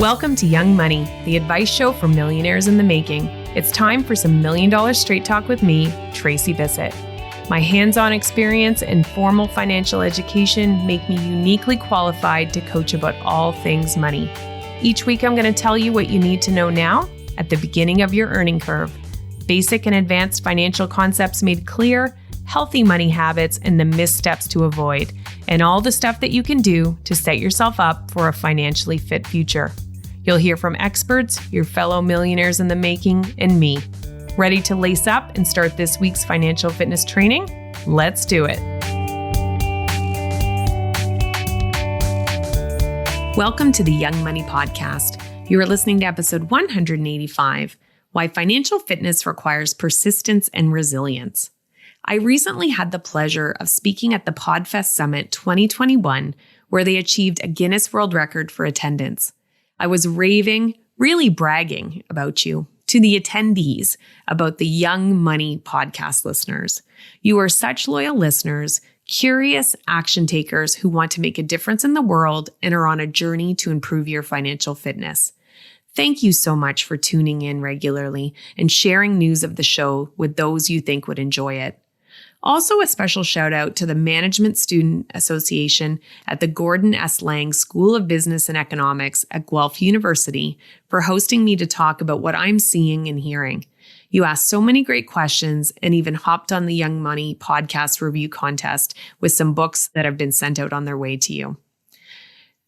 Welcome to Young Money, the advice show for millionaires in the making. It's time for some $1 Million Straight Talk with me, Tracy Bissett. My hands-on experience and formal financial education make me uniquely qualified to coach about all things money. Each week, I'm going to tell you what you need to know now at the beginning of your earning curve. Basic and advanced financial concepts made clear, healthy money habits, and the missteps to avoid, and all the stuff that you can do to set yourself up for a financially fit future. You'll hear from experts, your fellow millionaires in the making, and me. Ready to lace up and start this week's financial fitness training? Let's do it. Welcome to the Young Money Podcast. You are listening to episode 185, Why Financial Fitness Requires Persistence and Resilience. I recently had the pleasure of speaking at the PodFest Summit 2021, where they achieved a Guinness World Record for attendance. I was raving, really bragging about you to the attendees about the Young Money podcast listeners. You are such loyal listeners, curious action takers who want to make a difference in the world and are on a journey to improve your financial fitness. Thank you so much for tuning in regularly and sharing news of the show with those you think would enjoy it. Also, a special shout out to the Management Student Association at the Gordon S. Lang School of Business and Economics at Guelph University for hosting me to talk about what I'm seeing and hearing. You asked so many great questions and even hopped on the Young Money podcast review contest with some books that have been sent out on their way to you.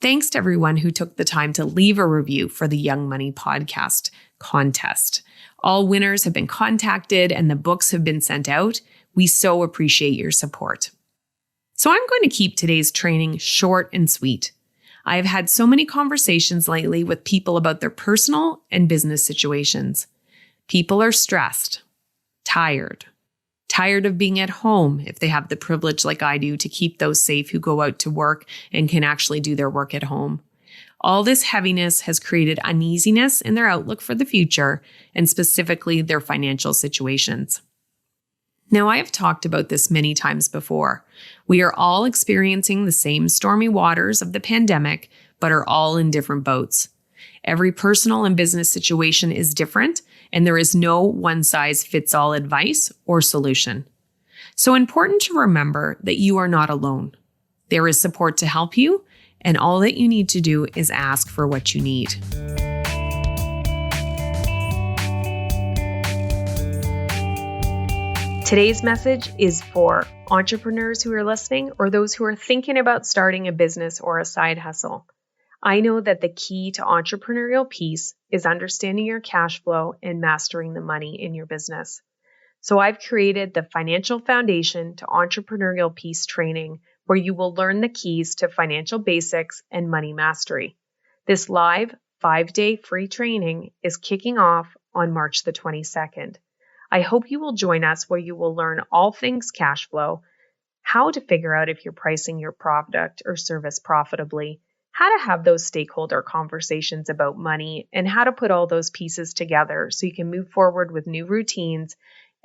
Thanks to everyone who took the time to leave a review for the Young Money podcast contest. All winners have been contacted and the books have been sent out. We so appreciate your support. So I'm going to keep today's training short and sweet. I have had so many conversations lately with people about their personal and business situations. People are stressed, tired of being at home if they have the privilege like I do to keep those safe who go out to work and can actually do their work at home. All this heaviness has created uneasiness in their outlook for the future and specifically their financial situations. Now, I have talked about this many times before. We are all experiencing the same stormy waters of the pandemic, but are all in different boats. Every personal and business situation is different, and there is no one-size-fits-all advice or solution. So important to remember that you are not alone. There is support to help you, and all that you need to do is ask for what you need. Today's message is for entrepreneurs who are listening or those who are thinking about starting a business or a side hustle. I know that the key to entrepreneurial peace is understanding your cash flow and mastering the money in your business. So I've created the Financial Foundation to Entrepreneurial Peace training, where you will learn the keys to financial basics and money mastery. This live 5-day free training is kicking off on March the 22nd. I hope you will join us, where you will learn all things cash flow, how to figure out if you're pricing your product or service profitably, how to have those stakeholder conversations about money, and how to put all those pieces together so you can move forward with new routines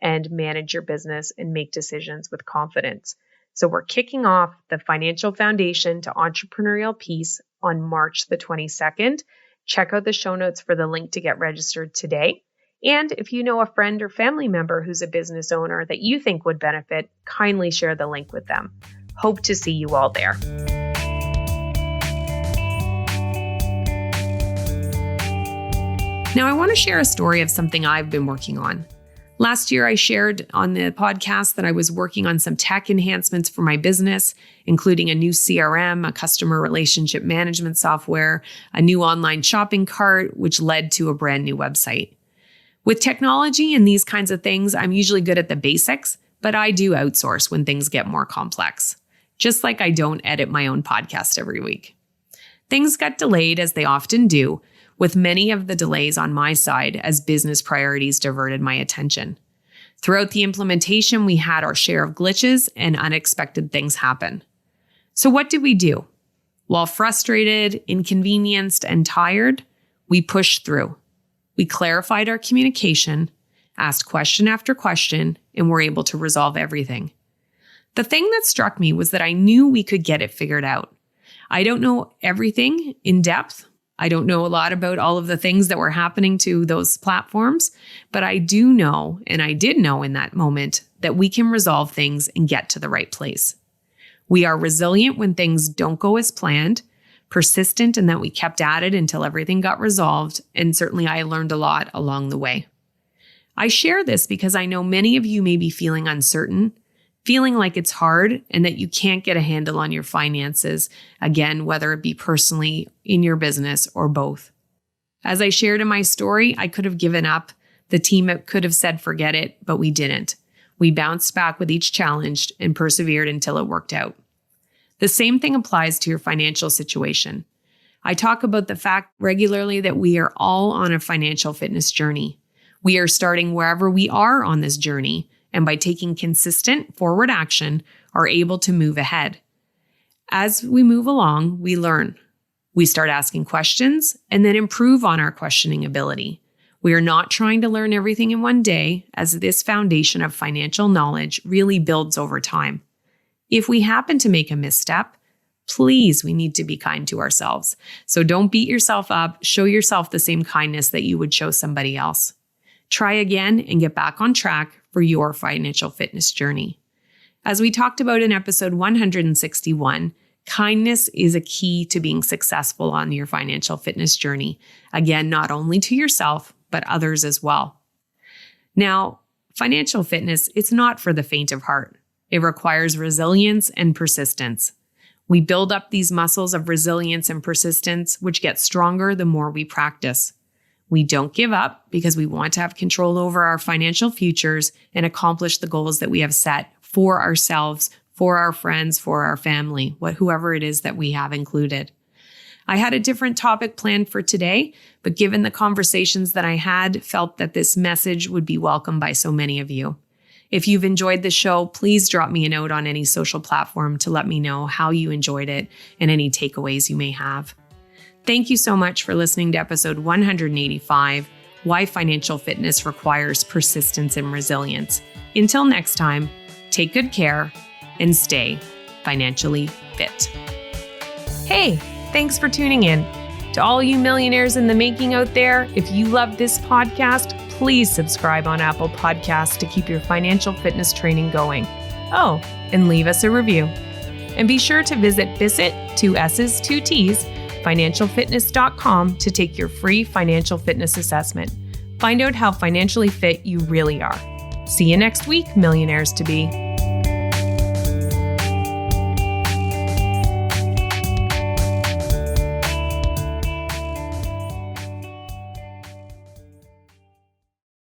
and manage your business and make decisions with confidence. So we're kicking off the Financial Foundation to Entrepreneurial Peace on March the 22nd. Check out the show notes for the link to get registered today. And if you know a friend or family member who's a business owner that you think would benefit, kindly share the link with them. Hope to see you all there. Now, I want to share a story of something I've been working on. Last year, I shared on the podcast that I was working on some tech enhancements for my business, including a new CRM, a customer relationship management software, a new online shopping cart, which led to a brand new website. With technology and these kinds of things, I'm usually good at the basics, but I do outsource when things get more complex, just like I don't edit my own podcast every week. Things got delayed, as they often do, with many of the delays on my side as business priorities diverted my attention. Throughout the implementation, we had our share of glitches and unexpected things happen. So what did we do? While frustrated, inconvenienced, and tired, we pushed through. We clarified our communication, asked question after question, and were able to resolve everything. The thing that struck me was that I knew we could get it figured out. I don't know everything in depth, I don't know a lot about all of the things that were happening to those platforms, but I do know, and I did know in that moment, that we can resolve things and get to the right place. We are resilient when things don't go as planned, persistent in that we kept at it until everything got resolved, and certainly I learned a lot along the way. I share this because I know many of you may be feeling uncertain, feeling like it's hard and that you can't get a handle on your finances, again, whether it be personally, in your business, or both. As I shared in my story, I could have given up. The team could have said, forget it, but we didn't. We bounced back with each challenge and persevered until it worked out. The same thing applies to your financial situation. I talk about the fact regularly that we are all on a financial fitness journey. We are starting wherever we are on this journey, and by taking consistent forward action, are able to move ahead. As we move along, we learn. We start asking questions and then improve on our questioning ability. We are not trying to learn everything in one day, as this foundation of financial knowledge really builds over time. If we happen to make a misstep, please, we need to be kind to ourselves. So don't beat yourself up. Show yourself the same kindness that you would show somebody else. Try again and get back on track for your financial fitness journey. As we talked about in episode 161, kindness is a key to being successful on your financial fitness journey. Again, not only to yourself, but others as well. Now, financial fitness, it's not for the faint of heart. It requires resilience and persistence. We build up these muscles of resilience and persistence, which get stronger the more we practice. We don't give up because we want to have control over our financial futures and accomplish the goals that we have set for ourselves, for our friends, for our family, whoever it is that we have included. I had a different topic planned for today, but given the conversations that I had, felt that this message would be welcomed by so many of you. If you've enjoyed the show, please drop me a note on any social platform to let me know how you enjoyed it and any takeaways you may have. Thank you so much for listening to episode 185, Why Financial Fitness Requires Persistence and Resilience. Until next time, take good care and stay financially fit. Hey, thanks for tuning in. To all you millionaires in the making out there, if you love this podcast, please subscribe on Apple Podcasts to keep your financial fitness training going. Oh, and leave us a review. And be sure to visit 2 S's, 2 T's, financialfitness.com to take your free financial fitness assessment. Find out how financially fit you really are. See you next week, millionaires to be.